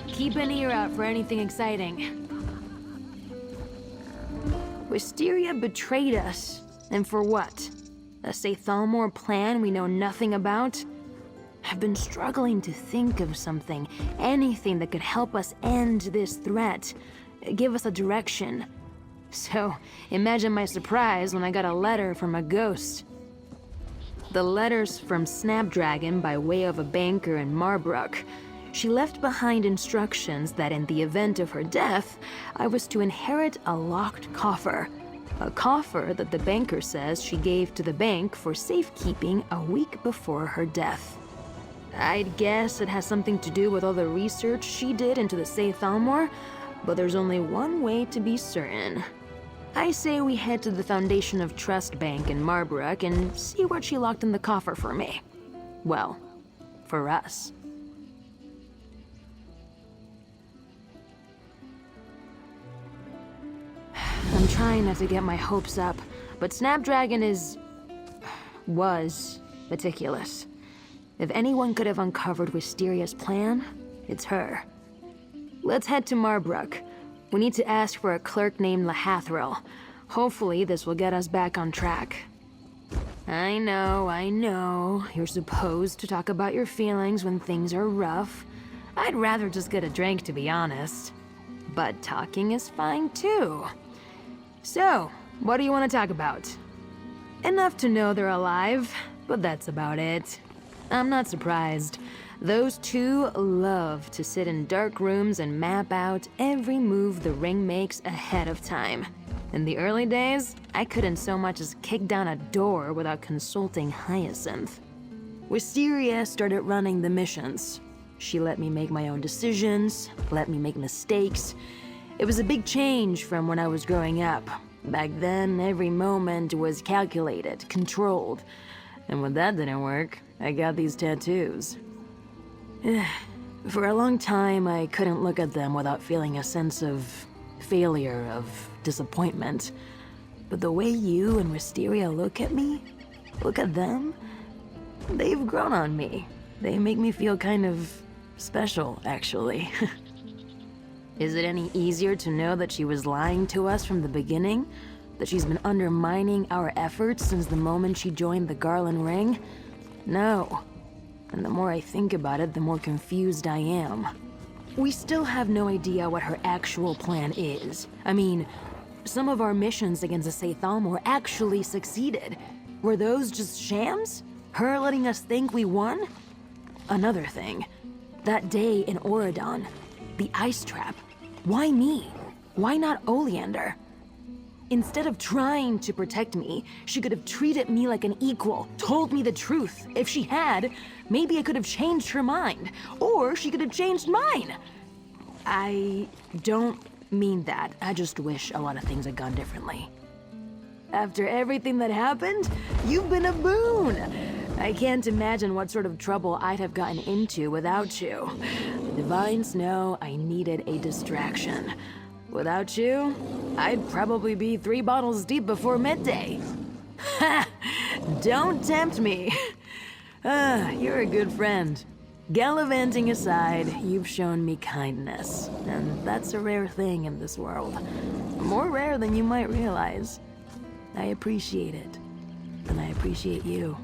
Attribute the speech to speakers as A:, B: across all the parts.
A: Keep an ear out for anything exciting. Wisteria betrayed us. And for what? A Sathalmor plan we know nothing about? I've been struggling to think of something, anything that could help us end this threat, give us a direction. So, imagine my surprise when I got a letter from a ghost. The letter's from Snapdragon by way of a banker in Marbrook. She left behind instructions that in the event of her death, I was to inherit a locked coffer. A coffer that the banker says she gave to the bank for safekeeping a week before her death. I'd guess it has something to do with all the research she did into the Sathalmor, but there's only one way to be certain. I say we head to the Foundation of Trust Bank in Marbrook and see what she locked in the coffer for me. Well, for us. I'm trying not to get my hopes up, but Snapdragon was meticulous. If anyone could have uncovered Wisteria's plan, it's her. Let's head to Marbrook. We need to ask for a clerk named Lahathril. Hopefully this will get us back on track. I know. You're supposed to talk about your feelings when things are rough. I'd rather just get a drink, to be honest. But talking is fine, too. So, what do you want to talk about? Enough to know they're alive, but that's about it. I'm not surprised. Those two love to sit in dark rooms and map out every move the ring makes ahead of time. In the early days, I couldn't so much as kick down a door without consulting Hyacinth. Wisteria started running the missions. She let me make my own decisions, let me make mistakes. It was a big change from when I was growing up. Back then, every moment was calculated, controlled. And when that didn't work, I got these tattoos. For a long time, I couldn't look at them without feeling a sense of failure, of disappointment. But the way you and Wisteria look at me, look at them, they've grown on me. They make me feel kind of special, actually. Is it any easier to know that she was lying to us from the beginning? That she's been undermining our efforts since the moment she joined the Garland Ring? No. And the more I think about it, the more confused I am. We still have no idea what her actual plan is. I mean, some of our missions against the Sathalmor actually succeeded. Were those just shams? Her letting us think we won? Another thing. That day in Auradon, the ice trap. Why me? Why not Oleander? Instead of trying to protect me, she could have treated me like an equal, told me the truth. If she had, maybe I could have changed her mind. Or she could have changed mine. I don't mean that. I just wish a lot of things had gone differently. After everything that happened, you've been a boon. I can't imagine what sort of trouble I'd have gotten into without you. The Divines know I needed a distraction. Without you, I'd probably be 3 bottles deep before midday. Ha! Don't tempt me. You're a good friend. Gallivanting aside, you've shown me kindness, and that's a rare thing in this world. More rare than you might realize. I appreciate it, and I appreciate you.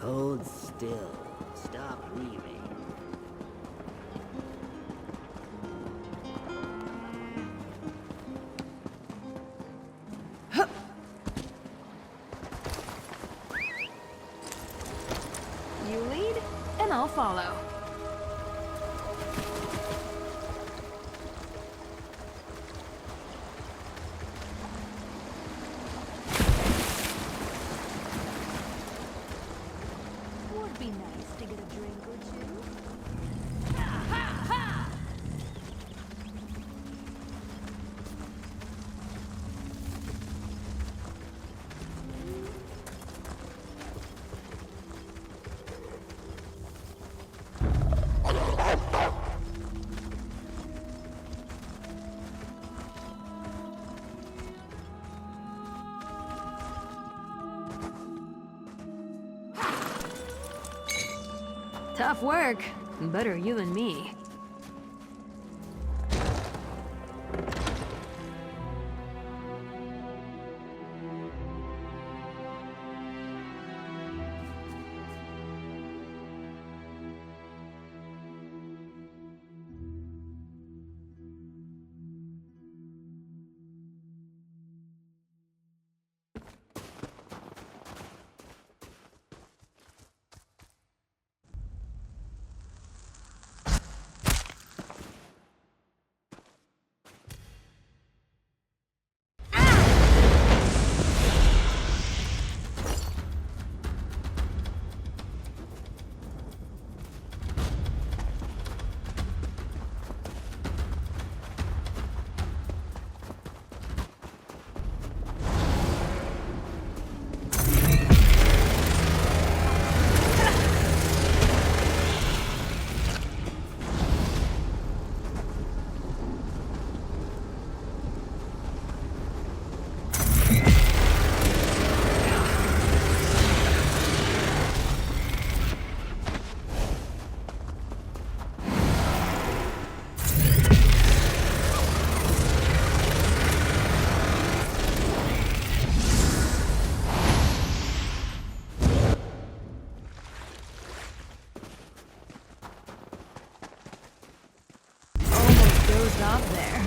B: Hold still. Stop breathing.
A: You lead, and I'll follow.
C: Would be nice to get a drink or two.
A: Tough work. Better you than me. Almost dozed off there.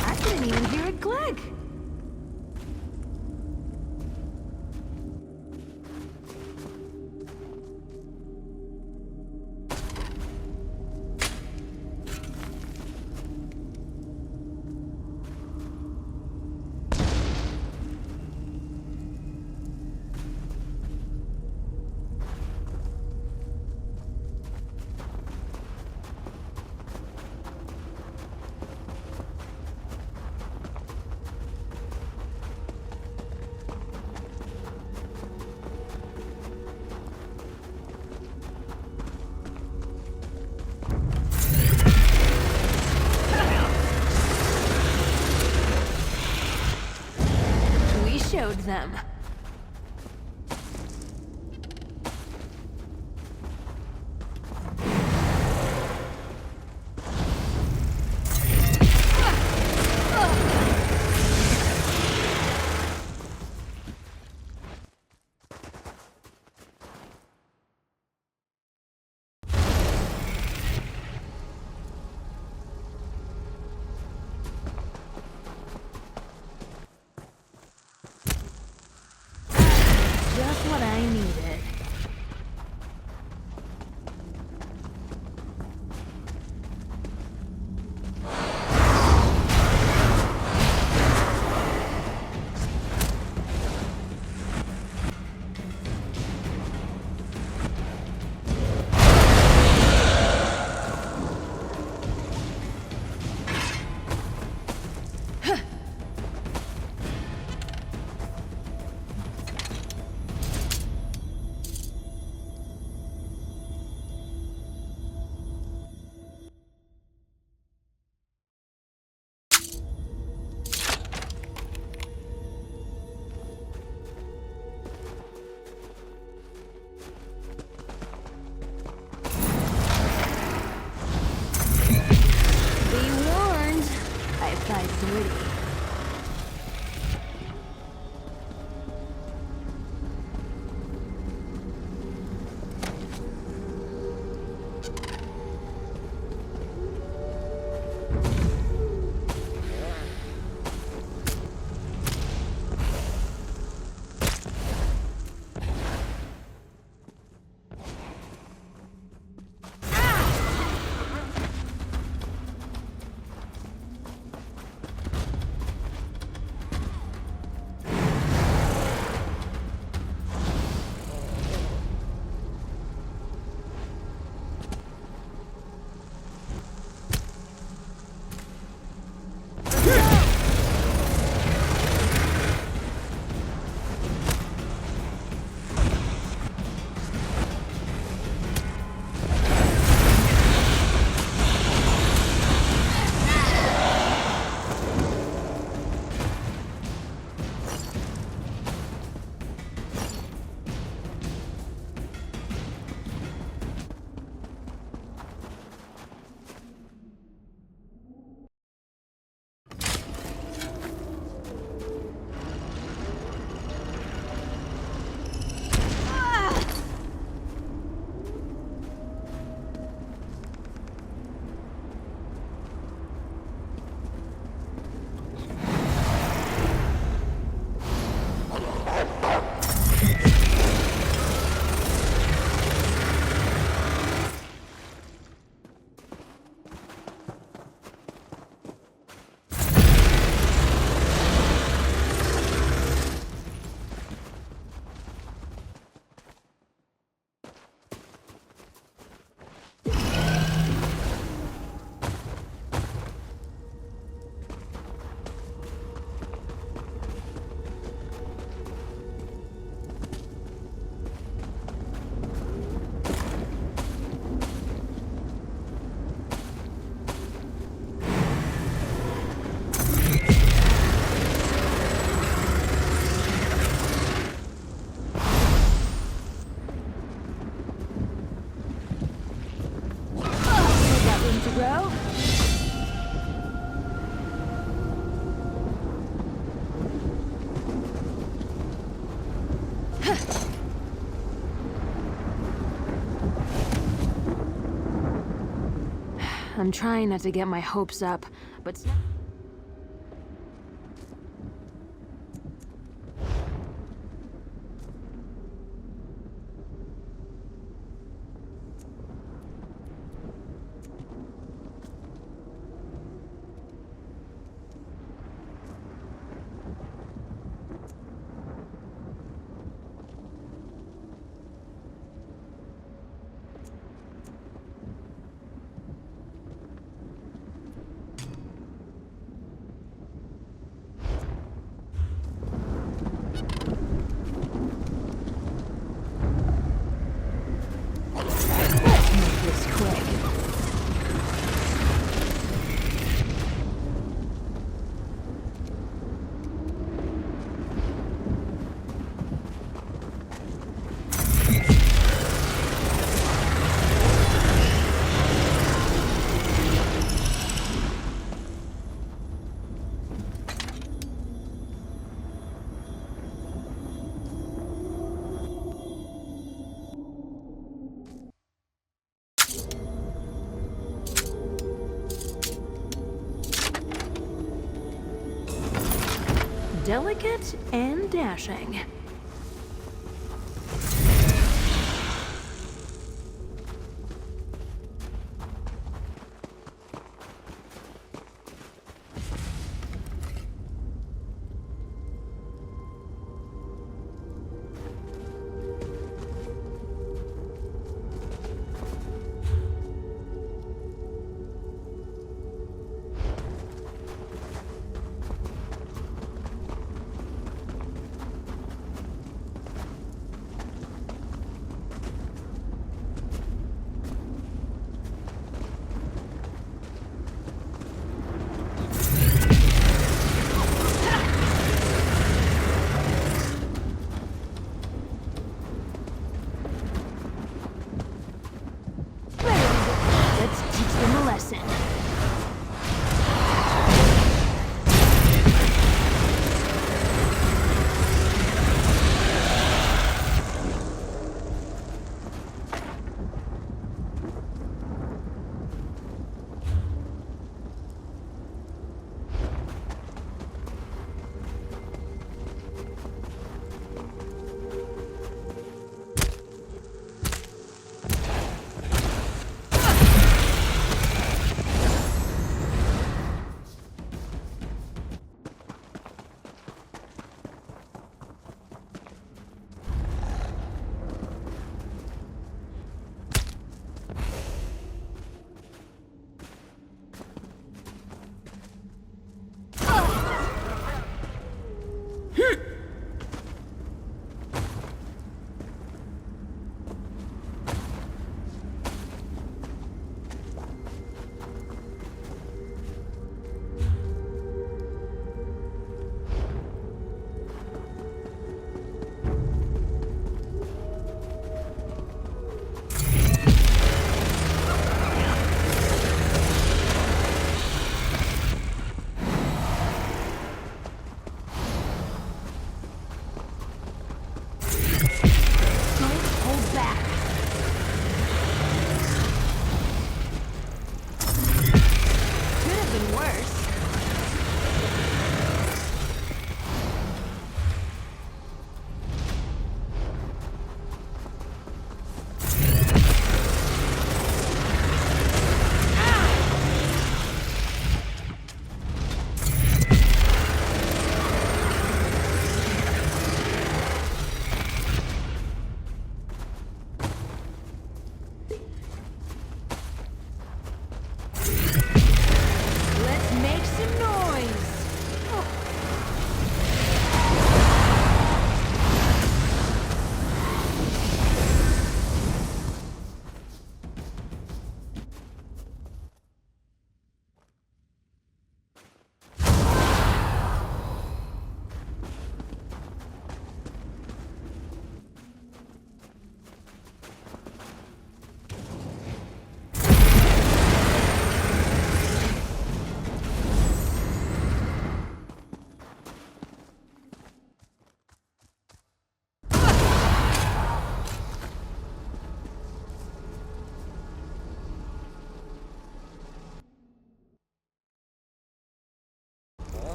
A: I couldn't even hear it click. We showed them. dirty. I'm trying not to get my hopes up, but... Delicate and dashing.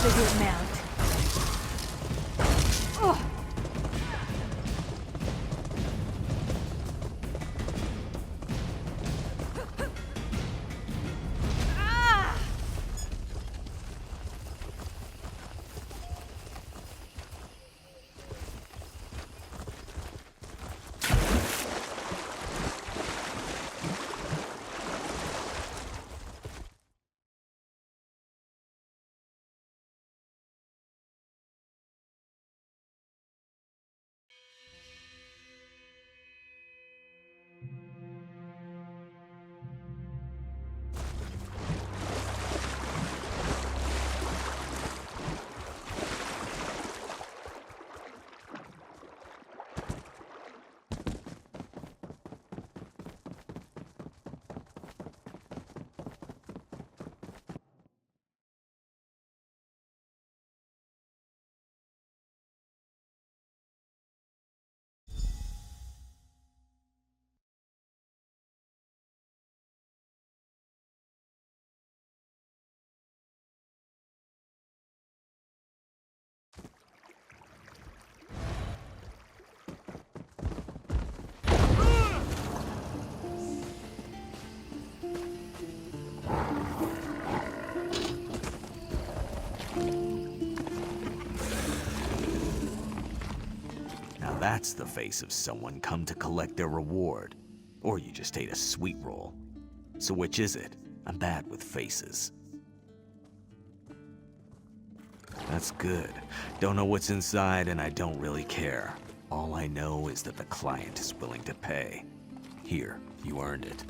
C: figure him out.
D: Now that's the face of someone come to collect their reward. Or you just ate a sweet roll. So which is it? I'm bad with faces. That's good. Don't know what's inside and I don't really care. All I know is that the client is willing to pay. Here, you earned it.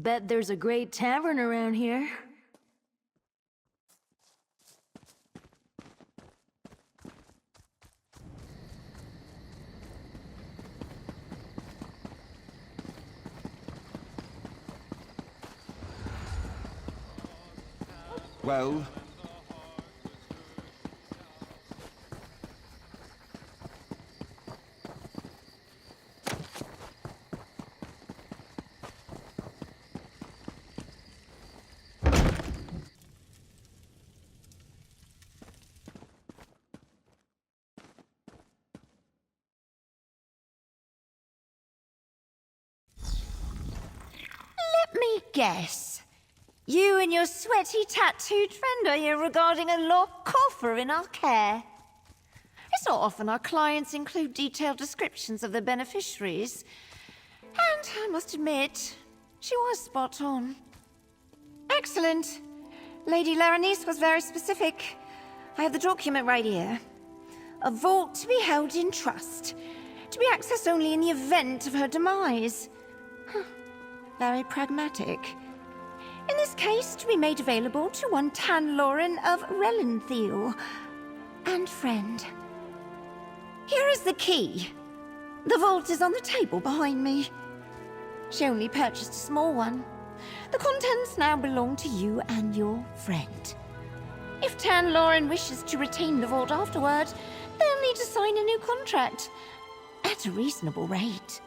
A: Bet there's a great tavern around here.
E: Well?
C: Let me guess. You and your sweaty tattooed friend are here regarding a locked coffer in our care. It's not often our clients include detailed descriptions of their beneficiaries. And I must admit, she was spot on. Excellent. Lady Laranice was very specific. I have the document right here. A vault to be held in trust, to be accessed only in the event of her demise. Very pragmatic. In this case, to be made available to one Tan Lauren of Relenthiel and friend. Here is the key. The vault is on the table behind me. She only purchased a small one. The contents now belong to you and your friend. If Tan Lauren wishes to retain the vault afterward, they'll need to sign a new contract at a reasonable rate.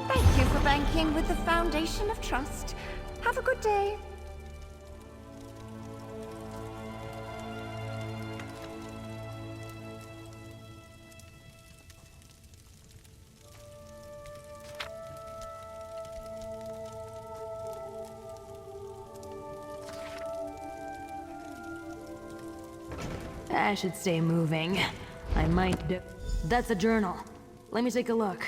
C: Thank you for banking with the Foundation of Trust. Have a good day.
A: I should stay moving. I might do. That's a journal. Let me take a look.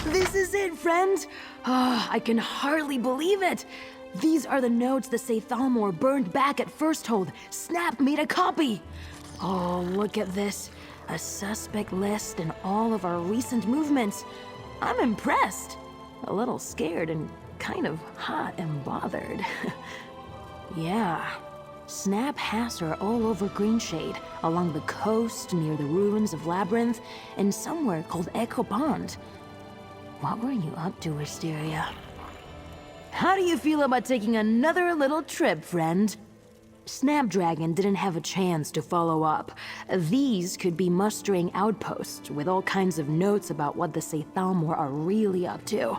A: This is it, friend! Ah, I can hardly believe it! These are the notes the Saythalmor burned back at Firsthold. Snap made a copy! Oh, look at this. A suspect list and all of our recent movements. I'm impressed. A little scared and kind of hot and bothered. Yeah. Snap has her all over Greenshade, along the coast, near the ruins of Labyrinth, and somewhere called Echo Pond. What were you up to, Wisteria? How do you feel about taking another little trip, friend? Snapdragon didn't have a chance to follow up. These could be mustering outposts with all kinds of notes about what the Saythalmor are really up to.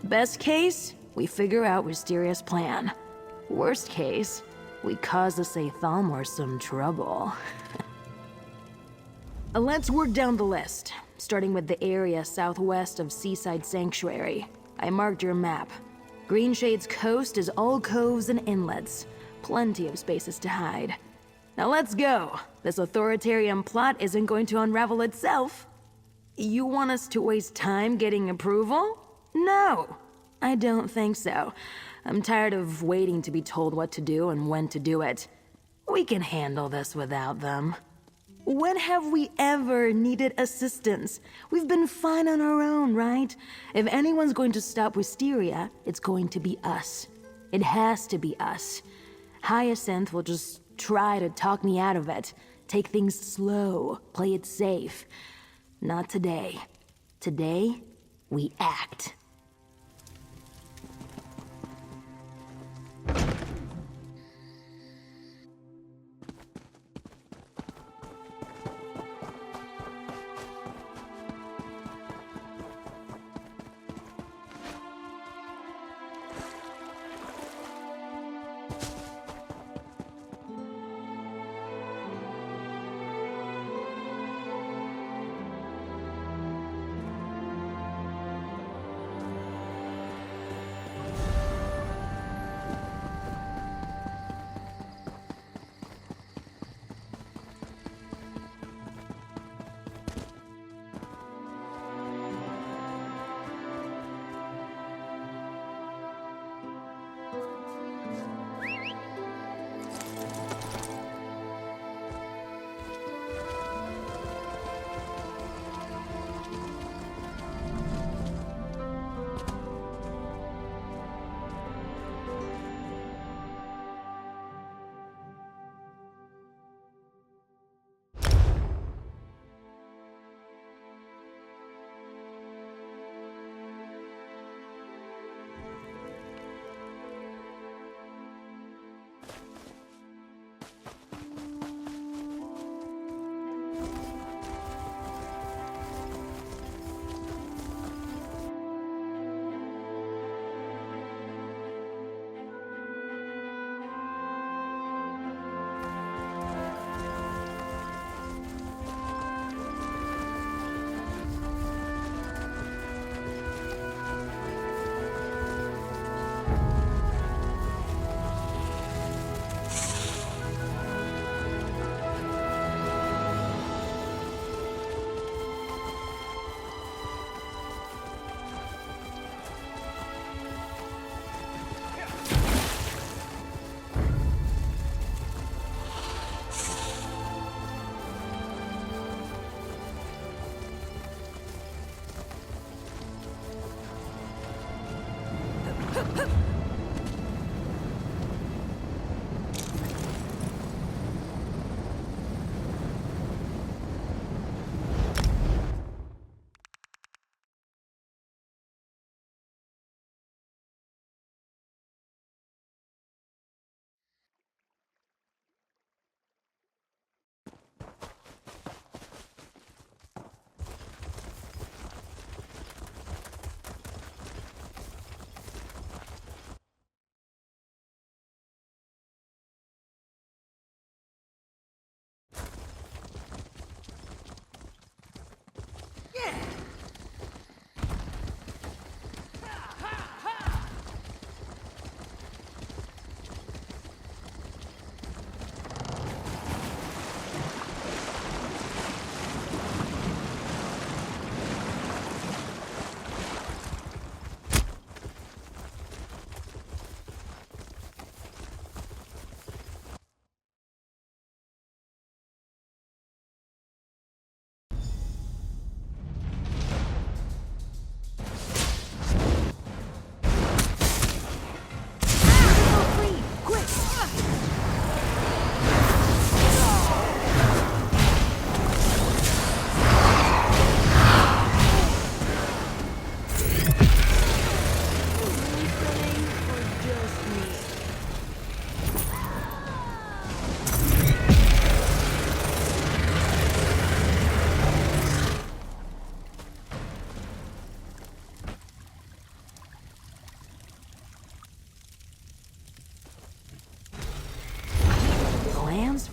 A: Best case, we figure out Wisteria's plan. Worst case, we cause the Saythalmor some trouble. Let's work down the list, starting with the area southwest of Seaside Sanctuary. I marked your map. Greenshade's coast is all coves and inlets. Plenty of spaces to hide. Now let's go. This authoritarian plot isn't going to unravel itself. You want us to waste time getting approval? No, I don't think so. I'm tired of waiting to be told what to do and when to do it. We can handle this without them. When have we ever needed assistance? We've been fine on our own, right? If anyone's going to stop Wisteria, it's going to be us. It has to be us. Hyacinth will just try to talk me out of it. Take things slow, play it safe. Not today. Today, we act.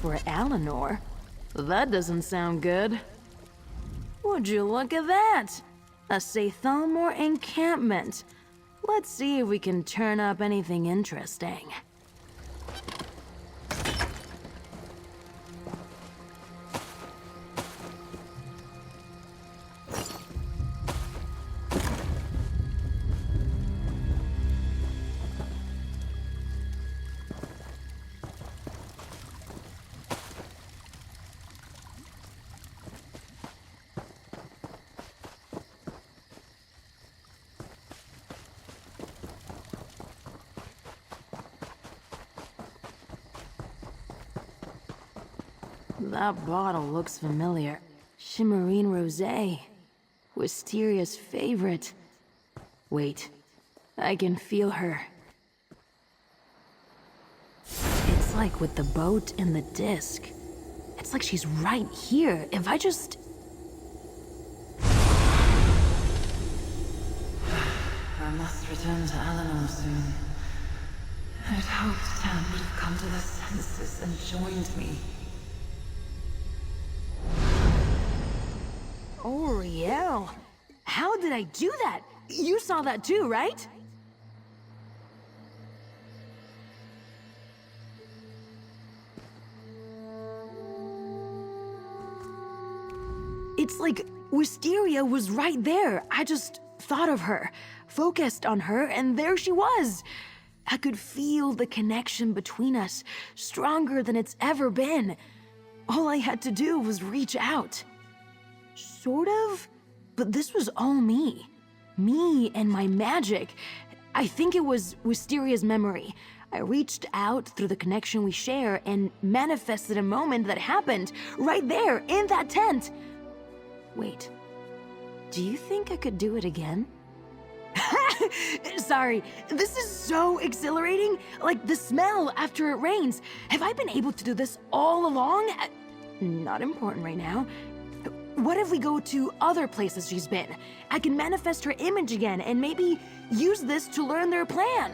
A: For Eleanor? That doesn't sound good. Would you look at that? A Sathelmore encampment. Let's see if we can turn up anything interesting. That bottle looks familiar. Shimmerine Rosé. Wistaria's favorite. Wait, I can feel her. It's like with the boat and the disc. It's like she's right here. If I just...
E: I must return to Eleanor soon. I'd hoped Tan would have come to their senses and joined me.
A: Auriel, how did I do that? You saw that too, right? It's like Wisteria was right there. I just thought of her, focused on her, and there she was. I could feel the connection between us, stronger than it's ever been. All I had to do was reach out. Sort of, but this was all me. Me and my magic. I think it was Wisteria's memory. I reached out through the connection we share and manifested a moment that happened right there in that tent. Wait, do you think I could do it again? Sorry, this is so exhilarating. Like the smell after it rains. Have I been able to do this all along? Not important right now. What if we go to other places she's been? I can manifest her image again and maybe use this to learn their plan.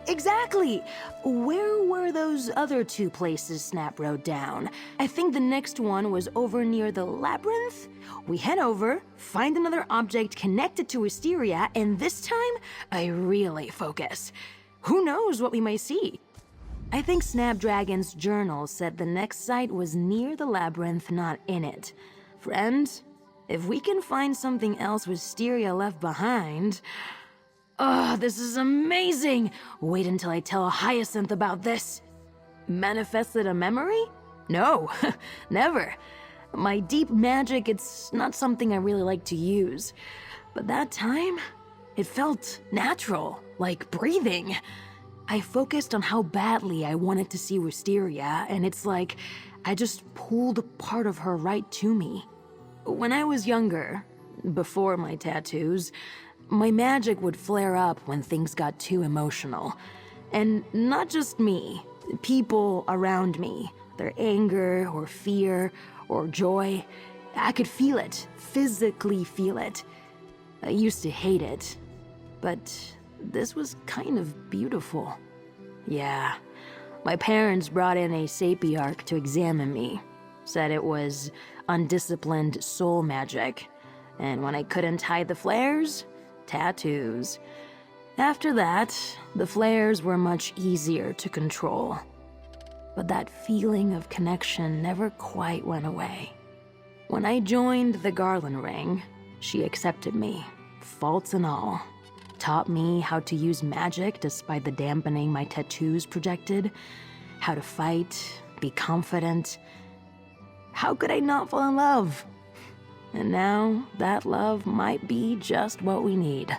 A: Exactly! Where were those other 2 places Snap wrote down? I think the next one was over near the labyrinth. We head over, find another object connected to Wisteria, and this time, I really focus. Who knows what we may see? I think Snapdragon's journal said the next site was near the labyrinth, not in it. Friend, if we can find something else Wisteria left behind... this is amazing! Wait until I tell Hyacinth about this. Manifested a memory? No, never. My deep magic, it's not something I really like to use. But that time, it felt natural, like breathing. I focused on how badly I wanted to see Wisteria, and it's like I just pulled a part of her right to me. When I was younger, before my tattoos, my magic would flare up when things got too emotional. And not just me, people around me, their anger or fear or joy. I could feel it, physically feel it. I used to hate it, but this was kind of beautiful. Yeah, my parents brought in a Sapiarch to examine me. Said it was undisciplined soul magic. And when I couldn't hide the flares, tattoos. After that, the flares were much easier to control. But that feeling of connection never quite went away. When I joined the Garland Ring, she accepted me, faults and all. Taught me how to use magic despite the dampening my tattoos projected, how to fight, be confident. How could I not fall in love? And now, that love might be just what we need.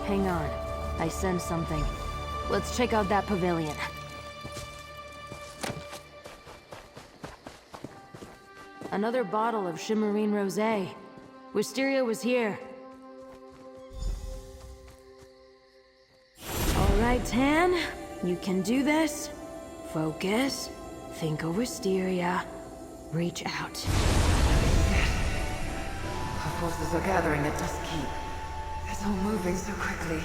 A: Hang on. I sense something. Let's check out that pavilion. Another bottle of Shimmerine Rosé. Wisteria was here. All right, Tan. You can do this. Focus. Think of Wisteria. Reach out.
E: Our forces are gathering at Dusk Keep. It's all moving so quickly.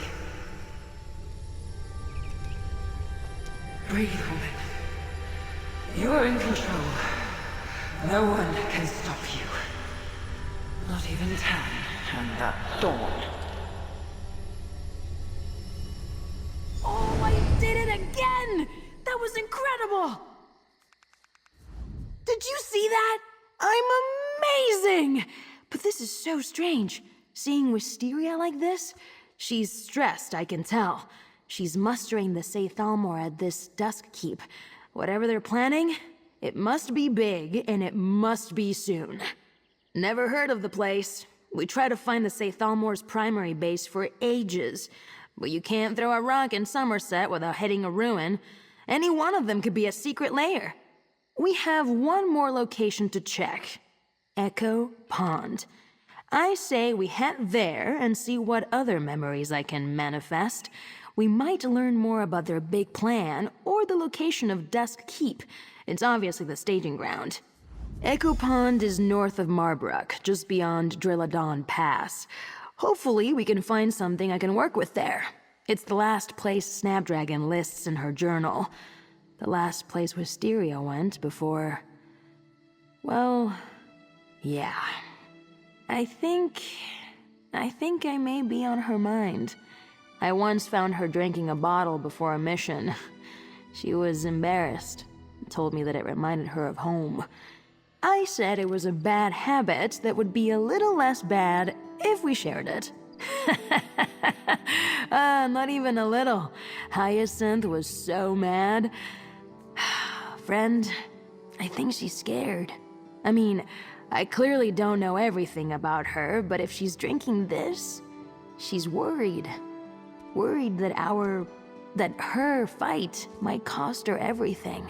E: Breathe, woman. You're in control. No one can stop you. Not even Tan and that Dawn.
A: Oh, I did it again! That was incredible! Did you see that? I'm amazing! But this is so strange. Seeing Wisteria like this? She's stressed, I can tell. She's mustering the Say Thalmor at this Dusk Keep. Whatever they're planning, it must be big, and it must be soon. Never heard of the place. We tried to find the Say Thalmor's primary base for ages. But you can't throw a rock in Somerset without hitting a ruin. Any one of them could be a secret lair. We have one more location to check. Echo Pond. I say we head there and see what other memories I can manifest. We might learn more about their big plan or the location of Dusk Keep. It's obviously the staging ground. Echo Pond is north of Marbrook, just beyond Drilladon Pass. Hopefully we can find something I can work with there. It's the last place Snapdragon lists in her journal. The last place Wisteria went before... Well, yeah. I think I may be on her mind. I once found her drinking a bottle before a mission. She was embarrassed, told me that it reminded her of home. I said it was a bad habit that would be a little less bad if we shared it. Not even a little. Hyacinth was so mad. Friend, I think she's scared. I mean, I clearly don't know everything about her, but if she's drinking this, she's worried. Worried that her fight might cost her everything.